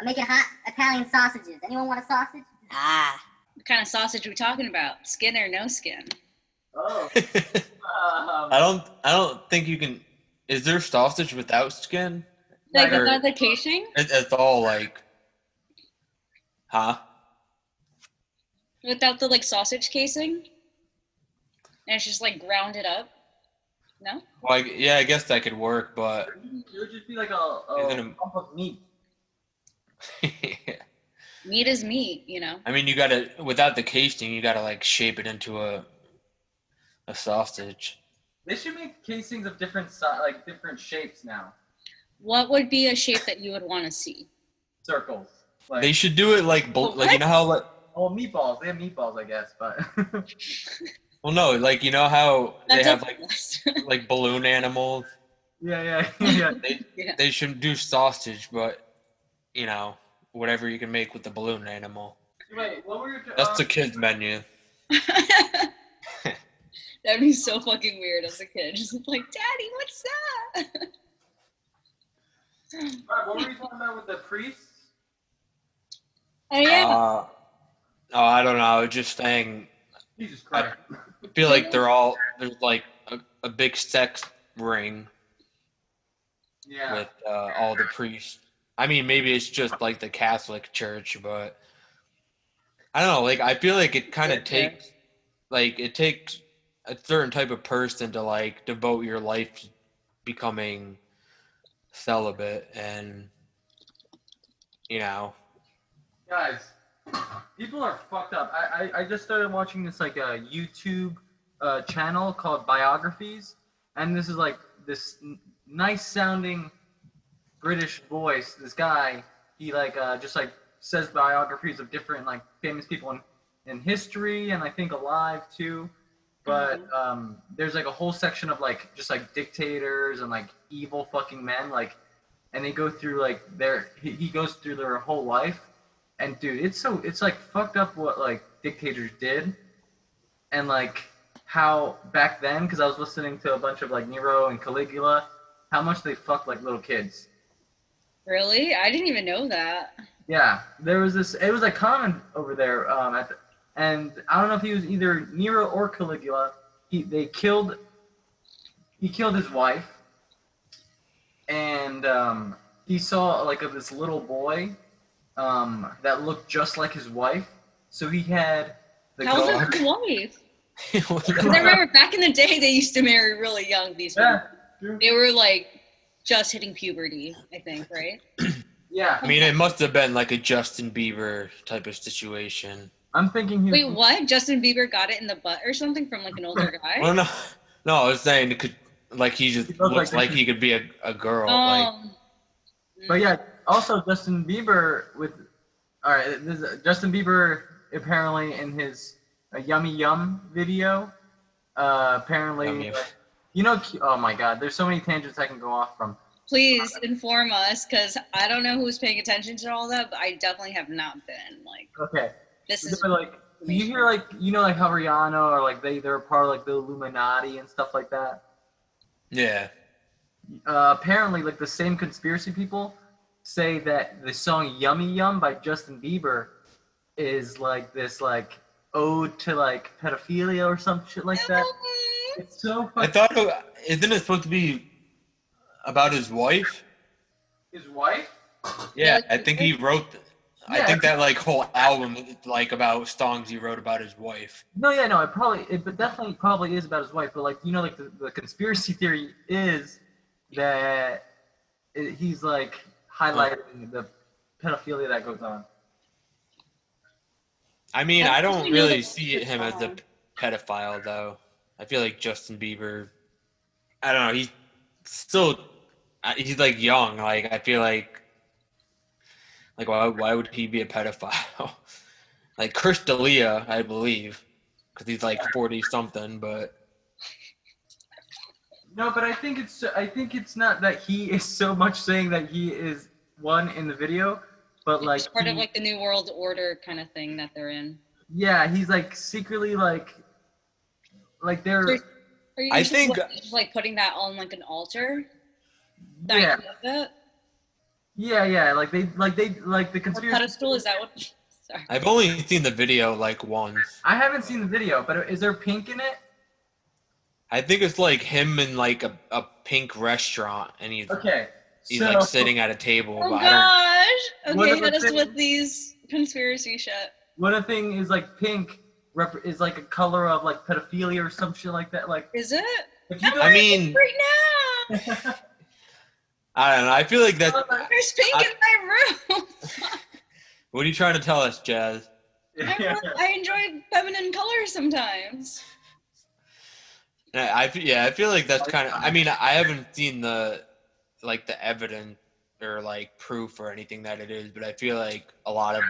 I'm making hot Italian sausages. Anyone want a sausage? Ah. What kind of sausage are we talking about? Skin or no skin? Oh. I don't think you can. Is there sausage without skin? Like Or- without the casing? It's all like, huh? Without the like sausage casing? And it's just like ground it up? No? Well, yeah, I guess that could work, but It would just be like a lump of meat. Meat is meat, you know. I mean, you gotta, without the casing, you gotta like shape it into a sausage. They should make casings of different different shapes now. What would be a shape that you would want to see? Circles. Like, They should do it like you know how like. Oh, meatballs. They have meatballs, I guess, but. Well, no, like you know how they have That's like balloon animals. Yeah. They should do sausage, but you know whatever you can make with the balloon animal. Wait, what were your? That's the kids menu. That'd be so fucking weird as a kid. Just like, Daddy, what's that? Alright, what were you talking about with the priests? Oh yeah. Oh, I don't know. I was just saying. Jesus Christ. I feel like there's like a big sex ring Yeah. with all the priests. I mean, maybe it's just like the Catholic Church, but I don't know. Like, I feel like it kind of takes a certain type of person to like devote your life to becoming celibate, and you know. Guys, people are fucked up. I just started watching this like a YouTube channel called Biographies, and this is like this nice sounding British voice. This guy, he like just like says biographies of different like famous people in history and I think alive too. But there's like a whole section of like just like dictators and like evil fucking men, like, and they go through like he goes through their whole life. And dude, it's like fucked up what like dictators did, and like how back then, because I was listening to a bunch of like Nero and Caligula, how much they fucked like little kids. Really? I didn't even know that. Yeah, there was this. It was like common over there. And I don't know if he was either Nero or Caligula. He killed his wife, and he saw like this little boy. That looked just like his wife. So he had the How's dog. his wife? Because I remember back in the day, they used to marry really young, these women. Yeah. They were like just hitting puberty, I think, right? Yeah. I mean, it must have been like a Justin Bieber type of situation. I'm thinking he was. Wait, what? Justin Bieber got it in the butt or something from like an older guy? Well, no, I was saying it could, like, he just looks like he could be a girl. Like, But yeah, also Justin Bieber Justin Bieber apparently in his Yummy Yum video, apparently, oh my God, there's so many tangents I can go off from. Please inform us, because I don't know who's paying attention to all that, but I definitely have not been. Like, okay, this is like you hear like like how Rihanna or like they're a part of like the Illuminati and stuff like that. yeah. Apparently, like the same conspiracy people say that the song "Yummy Yum" by Justin Bieber is like this like ode to like pedophilia or some shit like that. It's so. I thought, isn't it supposed to be about his wife? His wife? Yeah, I think he wrote. I think that like whole album is like about songs he wrote about his wife. No, it definitely probably is about his wife. But like like the conspiracy theory is that he's like highlighting the pedophilia that goes on. I mean, I don't really see him as a pedophile though. I feel like Justin Bieber, I don't know, he's like young. Like, I feel like why would he be a pedophile? Like Chris D'Elia, I believe, because he's like 40 something, but. No, but I think it's not that he is so much saying that he is one in the video, but like it's part of like the New World Order kind of thing that they're in. Yeah, he's like secretly like they're. Are you just like putting that on like an altar? Yeah. Yeah. Like the What conspiracy. pedestal is that? What? Sorry. I've only seen the video like once. I haven't seen the video, but is there pink in it? I think it's like him in like a pink restaurant, and he's Okay. like sitting at a table. Oh But I gosh. What Okay, if hit us it's- with these conspiracy shit. What a thing is like pink is like a color of like pedophilia or some shit like that. Like Is it? if you I'm go, I mean, right now. I don't know. I feel like that. There's pink in my room. What are you trying to tell us, Jazz? I enjoy feminine colors sometimes. I feel like that's kind of. I mean, I haven't seen the evidence or like proof or anything that it is, but I feel like a lot of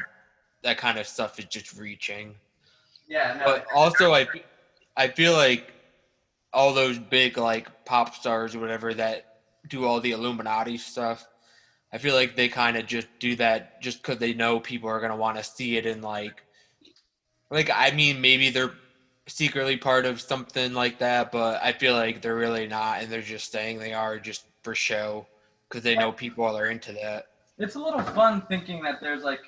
that kind of stuff is just reaching. Yeah, no. But also, I feel like all those big like pop stars or whatever that do all the Illuminati stuff, I feel like they kind of just do that just because they know people are gonna want to see it, and like I mean maybe they're secretly part of something like that, but I feel like they're really not, and they're just saying they are just for show because they know people are into that. It's a little fun thinking that there's like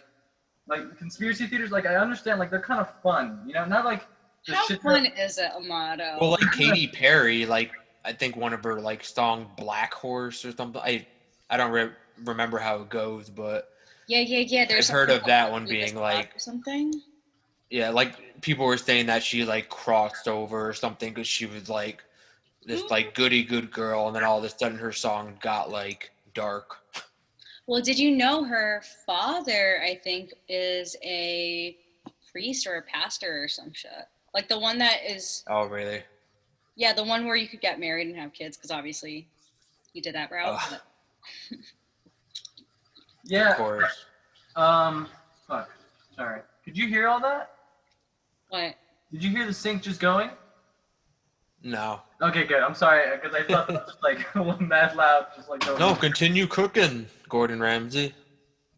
conspiracy theaters. Like I understand, like they're kind of fun, you know, not like the How shit fun that, is it, Amado? Well, like Katy Perry, like I think one of her like song "Black Horse" or something. I don't remember how it goes, but yeah. There's I've heard something of that called one being Vegas like, Rock or something. yeah, like people were saying that she like crossed over or something because she was like this like goody good girl, and then all of a sudden her song got like dark. Well, did you know her father, I think, is a priest or a pastor or some shit? Like the one that is, Oh, really? yeah, the one where you could get married and have kids, because obviously he did that route. Ugh. But yeah. Of course. Fuck. Sorry. Could you hear all that? what? Did you hear the sink just going? No. Okay, good. I'm sorry because I thought that was just like one mad loud, just like going. No, continue cooking, Gordon Ramsay.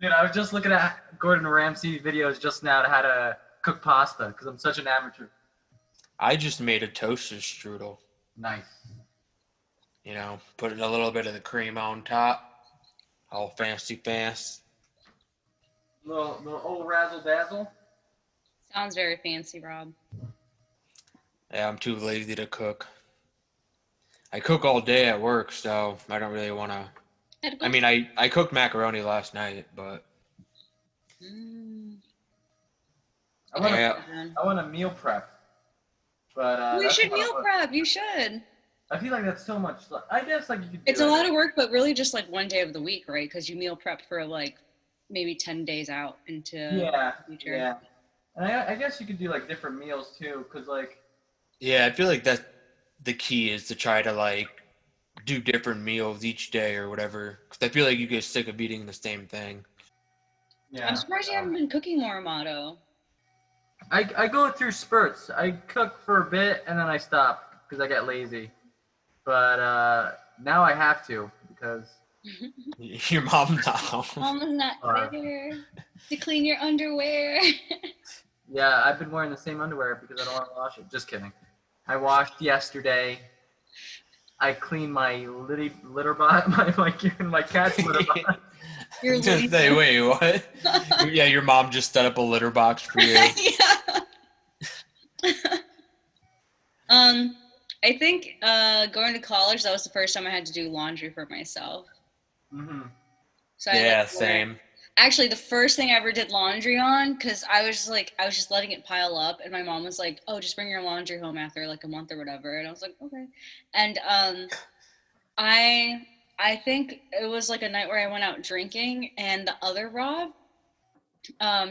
Dude, I was just looking at Gordon Ramsay videos just now to how to cook pasta because I'm such an amateur. I just made a toaster strudel. Nice. You know, putting a little bit of the cream on top. All fancy fast. Little old razzle dazzle. Sounds very fancy, Rob. Yeah, I'm too lazy to cook. I cook all day at work, so I don't really want to. I mean, I cooked macaroni last night, but I want to meal prep. But we that's should a lot of meal work. prep. You should. I feel like that's so much. I guess like you could. It's a lot of work, but really just like one day of the week, right? Because you meal prep for like maybe 10 days out into Yeah, the future. yeah. And I guess you could do like different meals too, because like. yeah, I feel like that's the key is to try to like do different meals each day or whatever. Because I feel like you get sick of eating the same thing. Yeah. I'm surprised you haven't been cooking more, Amado. I go through spurts. I cook for a bit and then I stop because I get lazy. But now I have to because. Your mom's not home. Mama's not there to clean your underwear. Yeah, I've been wearing the same underwear because I don't want to wash it. Just kidding. I washed yesterday. I cleaned my litter box, my cat's litter box. You're Just say, wait, what? Yeah, your mom just set up a litter box for you. Yeah. I think going to college, that was the first time I had to do laundry for myself. Mm-hmm. So I Yeah, had to same. Actually, the first thing I ever did laundry on, because I was just letting it pile up, and my mom was like, "Oh, just bring your laundry home after like a month or whatever," and I was like, "Okay." And I think it was like a night where I went out drinking, and the other Rob,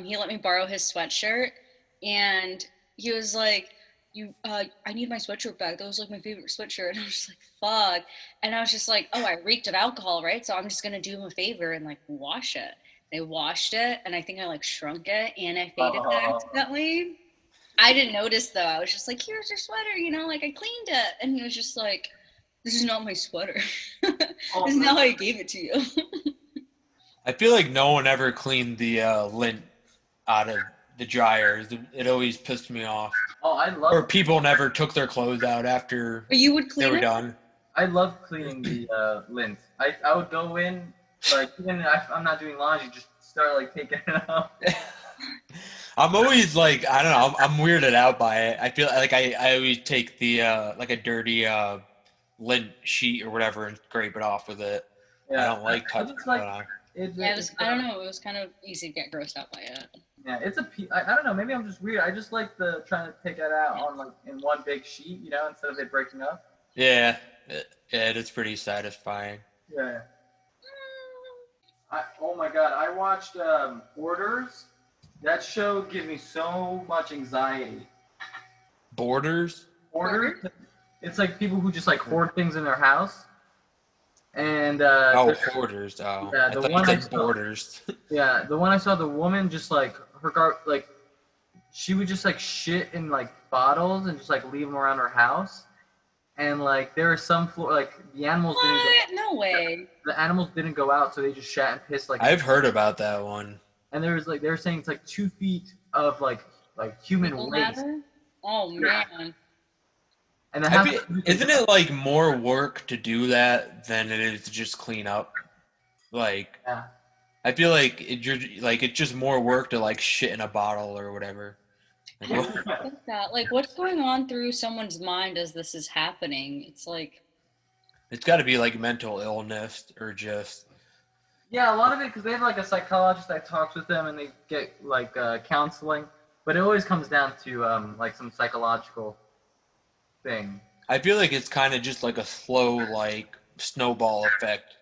he let me borrow his sweatshirt, and he was like, I need my sweatshirt back. That was like my favorite sweatshirt. And I was just like, fuck. And I was just like, oh, I reeked of alcohol, right? So I'm just gonna do him a favor and like wash it. They washed it, and I think I like shrunk it and I faded it accidentally. I didn't notice though. I was just like, here's your sweater, you know, like I cleaned it. And he was just like, this is not my sweater. This is not how I gave it to you. I feel like no one ever cleaned the lint out of the dryers. It always pissed me off. Oh, I love. Or people never took their clothes out after But you would they clean were it? done. I love cleaning the lint. I would go in Like even if I'm not doing laundry, just start like taking it out. I'm always like, I don't know, I'm weirded out by it. I feel like I always take the like a dirty lint sheet or whatever and scrape it off with it. Yeah, I don't like I touching just it. like I don't know. Yeah, it was. I don't know. It was kind of easy to get grossed out by it. Yeah, I don't know. Maybe I'm just weird. I just like the trying to take it out on like in one big sheet, you know, instead of it breaking up. Yeah, it is pretty satisfying. Yeah. Oh my god, I watched Orders. That show gives me so much anxiety. Borders? Orders? It's like people who just like hoard things in their house. And Hoarders. Oh, yeah, I the thought one you I said saw- borders. yeah, the one I saw, the woman just like like she would just like shit in like bottles and just like leave them around her house. And like there are some like the animals What? No way. the animals didn't go out, so they just shat and pissed like. I've heard about that one. And there was like they were saying it's like 2 feet of like human Fecal waste. matter? Oh man. And then Isn't it like more work to do that than it is to just clean up? Like, Yeah. I feel like it's just more work to like shit in a bottle or whatever. Like, What's that? Like, what's going on through someone's mind as this is happening? It's like, it's got to be like mental illness or just. Yeah, a lot of it because they have like a psychologist that talks with them and they get like counseling, but it always comes down to like some psychological thing. I feel like it's kind of just like a slow like snowball effect.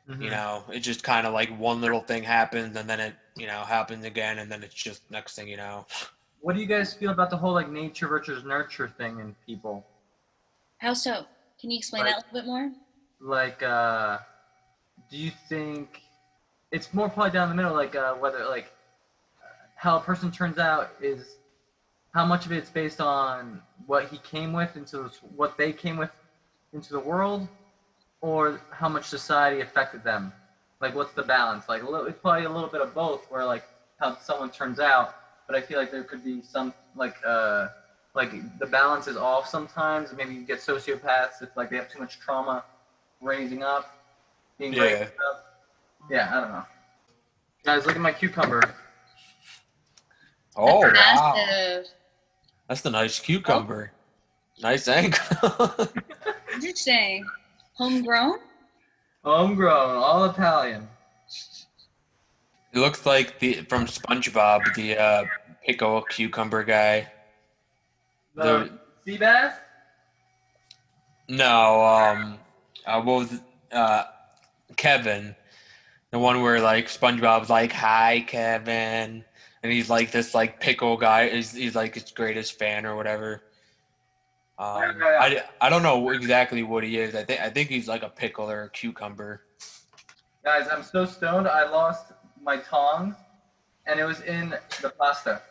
Mm-hmm. You know, it just kind of like one little thing happens and then it happens again and then it's just next thing you know. What do you guys feel about the whole like nature versus nurture thing in people? how so? Can you explain that a little bit more? Like, do you think it's more probably down the middle, like whether like how a person turns out is how much of it's based on what he came with what they came with into the world, or how much society affected them? Like, what's the balance? Like, it's probably a little bit of both, where like how someone turns out, but I feel like there could be some like the balance is off sometimes. Maybe you get sociopaths if like they have too much trauma raising up, being raised up. Yeah, I don't know. Guys, look at my cucumber. Oh That's wow, massive. that's the nice cucumber. Nice angle. Interesting. Homegrown? Homegrown, all Italian. It looks like from SpongeBob, the pickle cucumber guy. The sea bass? No, what was Kevin, the one where like SpongeBob's like, "Hi, Kevin," and he's like this like pickle guy. He's like his greatest fan or whatever. I don't know exactly what he is. I think he's like a pickle or a cucumber. Guys, I'm so stoned. I lost my tongs, and it was in the pasta.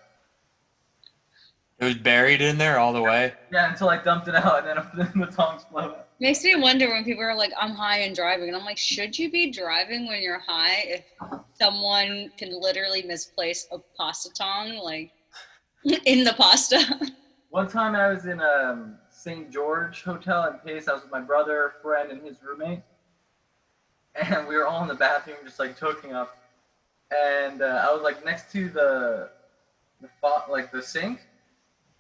It was buried in there all the way. Yeah, until I dumped it out, and then the tongs floated. Makes me wonder when people are like, I'm high and driving. And I'm like, should you be driving when you're high if someone can literally misplace a pasta tong like in the pasta? One time I was in a St. George hotel in Pace. I was with my brother, friend, and his roommate. And we were all in the bathroom just like hooking up. And I was like next to the sink.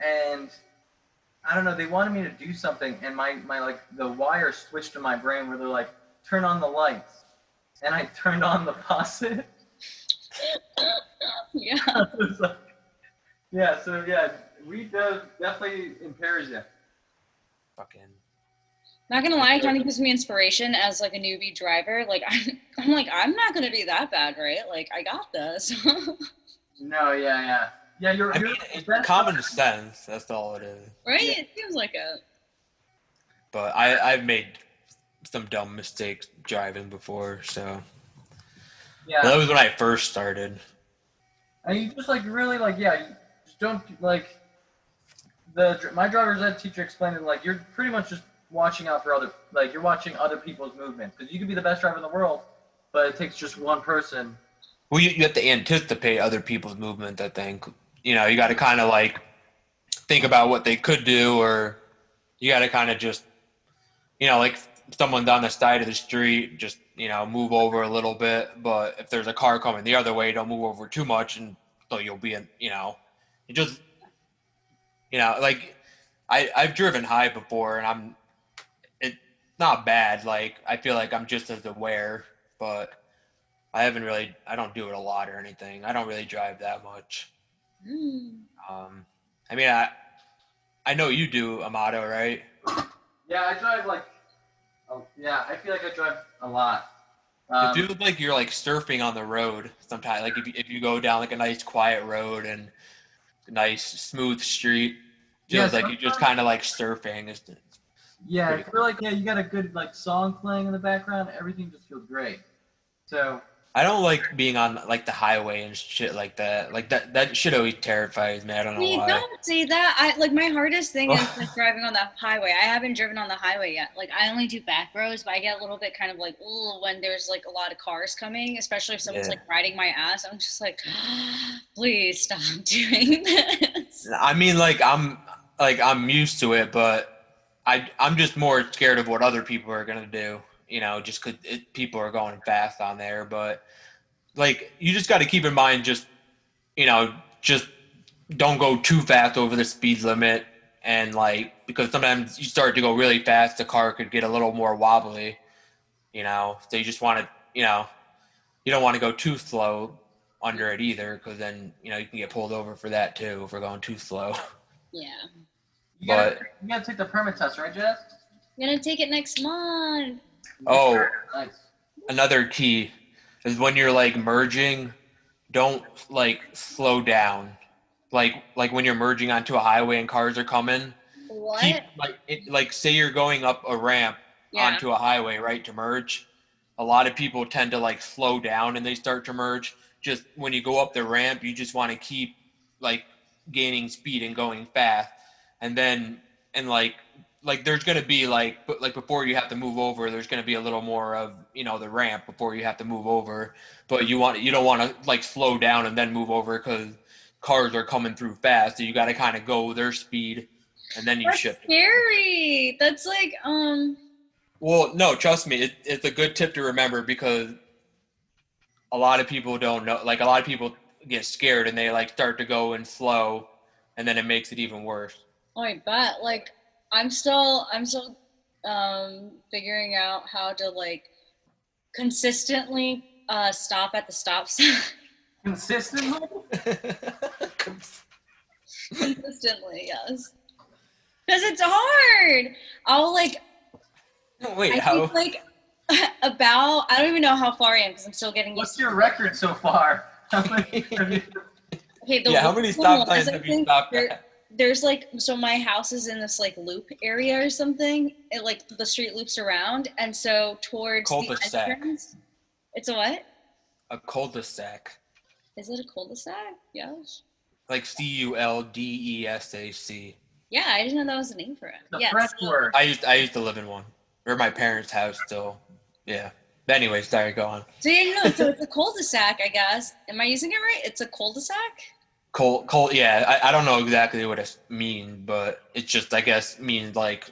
And I don't know, they wanted me to do something, and my like the wire switched to my brain where they're like, turn on the lights, and I turned on the faucet. Yeah. Like, yeah, so yeah, weed definitely impairs you. Fucking. Not gonna lie, it kind of gives me inspiration as like a newbie driver. Like I'm like, I'm not gonna be that bad, right? Like I got this. No, yeah. Yeah, I mean, it's common sense. That's all it is. Right? Yeah. It seems like it. But I've made some dumb mistakes driving before, so Yeah. that was when I first started. And you just like really like you just don't like my driver's ed teacher explained it like you're pretty much just watching out for you're watching other people's movement because you could be the best driver in the world, but it takes just one person. Well, you have to anticipate other people's movement, I think. You know, you got to kind of like think about what they could do, or you got to kind of just, like someone down the side of the street, just, move over a little bit. But if there's a car coming the other way, don't move over too much, and so you'll be in. It just like I've driven high before, and it's not bad. Like I feel like I'm just as aware, but I don't do it a lot or anything. I don't really drive that much. I mean, I know you do, Amado, right? Yeah, I drive I feel like I drive a lot. It feels like you're like surfing on the road sometimes. Like if you go down like a nice quiet road and a nice smooth street, feels like you're just kind of like surfing. Yeah, I feel like you got a good like song playing in the background. Everything just feels great. So I don't like being on like the highway and shit like that. Like that shit always terrifies me. I don't know why. Don't say that. I like my hardest thing is like driving on the highway. I haven't driven on the highway yet. Like I only do back roads, but I get a little bit kind of like when there's like a lot of cars coming, especially if someone's like riding my ass. I'm just like, please stop doing this. I mean, I'm used to it, but I'm just more scared of what other people are gonna do. Just because people are going fast on there. But like, you just got to keep in mind, just don't go too fast over the speed limit. And like, because sometimes you start to go really fast, the car could get a little more wobbly. So you just want to, you don't want to go too slow under it either, because then you can get pulled over for that too if we're going too slow. Yeah. You gotta take the permit test, right, Jess? I'm gonna take it next month. Oh, nice. Another key is when you're like merging, don't like slow down. Like when you're merging onto a highway and cars are coming. What? Like say you're going up a ramp onto a highway, right, to merge. A lot of people tend to like slow down and they start to merge. Just when you go up the ramp, you just want to keep like gaining speed and going fast. And then like there's going to be like before you have to move over, there's going to be a little more of the ramp before you have to move over, but you don't want to like slow down and then move over because cars are coming through fast, so you got to kind of go their speed and then you shift. Scary. That's like Well, no, trust me, it's a good tip to remember, because a lot of people don't know. Like a lot of people get scared and they like start to go in slow, and then it makes it even worse. Oh, I bet. Like I'm still figuring out how to like consistently stop at the stop sign. Consistently? Consistently, yes. Because it's hard. I'll like Wait, I think like about I don't even know how far I am because I'm still getting used What's your record so far? How many have you... Okay, how many stop signs have you stopped at? There's like, so my house is in this like loop area or something. It like the street loops around, and so towards Cul-de-sac. the entrance. It's a what? A cul-de-sac. Is it a cul-de-sac? Yes. Like CULDESAC. Yeah, I didn't know that was a name for it. The French word. I used to live in one, or my parents' house still. Yeah. But anyway, sorry, go on. So so it's a cul-de-sac, I guess. Am I using it right? It's a cul-de-sac? Yeah, I don't know exactly what it means, but it just, I guess, means like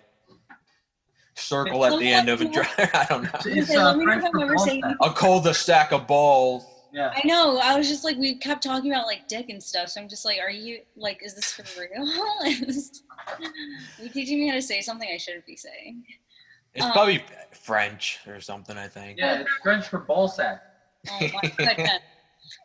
circle at the end of a drive. I don't know. It's let me know French if I'm ever saying a cul-de-sac of balls. Yeah. I know. I was just like, we kept talking about like dick and stuff. So I'm just like, are you like, is this for real? Are you teaching me how to say something I shouldn't be saying? It's probably French or something, I think. Yeah, it's French for ball sack. Oh my goodness.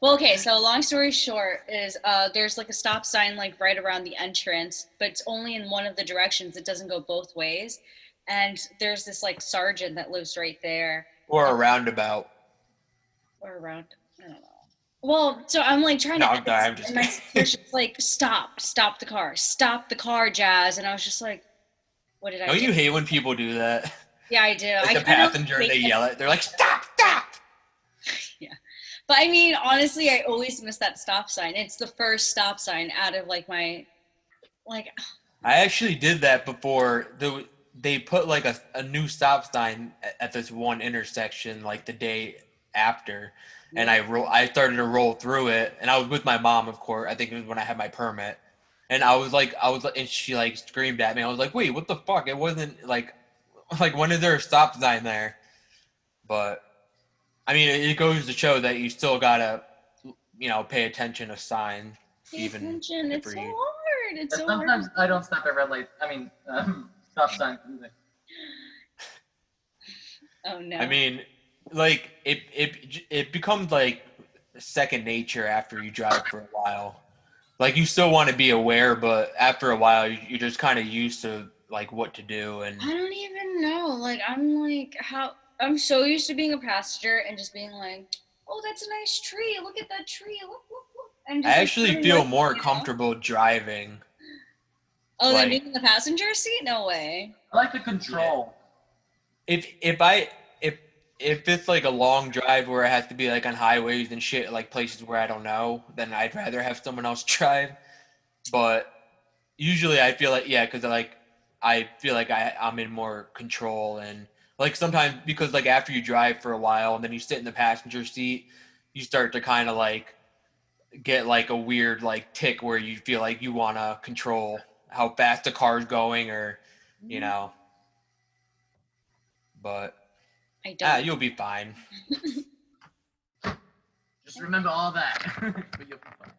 Well, okay. So long story short is there's like a stop sign like right around the entrance, but it's only in one of the directions. It doesn't go both ways. And there's this like sergeant that lives right there. Or a roundabout. Or around. I don't know. Well, so I'm like trying to. I'm just. And my sister's just like, stop the car, Jazz. And I was just like, what did I do? Don't you hate when people do that? Yeah, I do. Like the passenger, they yell it. They're like, stop. Yeah. But I mean, honestly, I always miss that stop sign. It's the first stop sign out of like my, like. I actually did that before. They put like a new stop sign at this one intersection like the day after, and I started to roll through it, and I was with my mom, of course. I think it was when I had my permit, and and she like screamed at me. I was like, wait, what the fuck? It wasn't like when is there a stop sign there? But I mean, it goes to show that you still gotta, pay attention to signs. Pay Even attention. if It's so you- hard. It's so Sometimes hard. I don't stop at red lights. Stop signs. Either. Oh no. I mean, like it becomes like second nature after you drive for a while. Like you still want to be aware, but after a while, you're just kind of used to like what to do, and I don't even know. Like I'm so used to being a passenger and just being like, oh, that's a nice tree. Look at that tree. Look. And I just actually like, feel look, more you know? comfortable driving. Oh, then like- being in the passenger seat? No way. I like the control. If it's like a long drive where it has to be like on highways and shit, like places where I don't know, then I'd rather have someone else drive. But usually I feel like, yeah, because like I feel like I'm in more control, and like sometimes because like after you drive for a while and then you sit in the passenger seat, you start to kind of like get like a weird like tick where you feel like you want to control how fast the car's going, or you know. But I don't. you'll be fine. Just remember all that. But you'll be fine.